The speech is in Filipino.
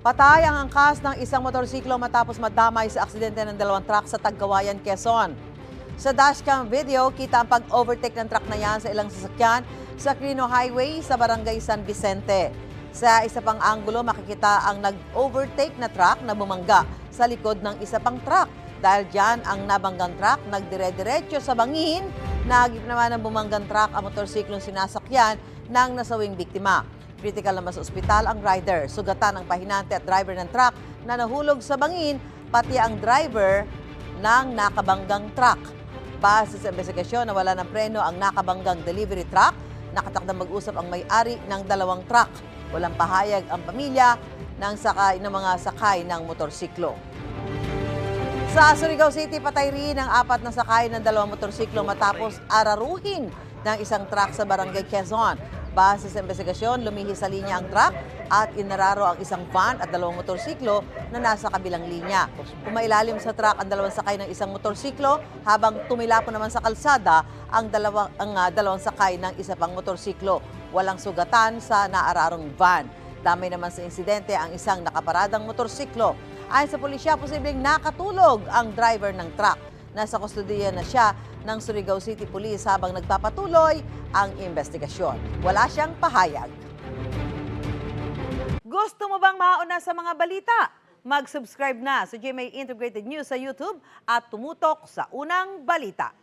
Patay ang angkas ng isang motorsiklo matapos madamay sa aksidente ng dalawang truck sa Tagkawayan, Quezon. Sa dashcam video, kita ang pag-overtake ng truck na yan sa ilang sasakyan sa Quirino Highway sa Barangay San Vicente. Sa isa pang anggulo, makikita ang nag-overtake na truck na bumangga sa likod ng isa pang truck. Dahil dyan, ang nabanggang truck nagdire-diretso sa bangin. Nagip naman ng bumanggang truck ang motorsiklong sinasakyan ng nasawing biktima. Critical naman sa ospital ang rider. Sugatan ang pahinante at driver ng truck na nahulog sa bangin, pati ang driver ng nakabanggang truck. Base sa investigasyon, nawala ng preno ang nakabanggang delivery truck. Nakatakdang mag-usap ang may-ari ng dalawang truck. Walang pahayag ang pamilya ng mga sakay ng motorsiklo. Sa Surigao City, patay rin ang 4 na sakay ng 2 motorsiklo matapos araruhin ng isang truck sa Barangay Quezon. Base sa investigasyon, lumihis sa linya ang truck at inararo ang isang van at 2 motorsiklo na nasa kabilang linya. Pumailalim sa truck ang 2 sakay ng isang motorsiklo habang tumilapo naman sa kalsada ang dalawang sakay ng isa pang motorsiklo. Walang sugatan sa naararong van. Damay naman sa insidente ang isang nakaparadang motorsiklo. Ayon sa pulisya, posibleng nakatulog ang driver ng truck. Nasa kustodiya na siya ng Surigao City Police habang nagpapatuloy ang investigasyon. Wala siyang pahayag. Gusto mo bang mauna sa mga balita? Mag-subscribe na sa GMA Integrated News sa YouTube at tumutok sa unang balita.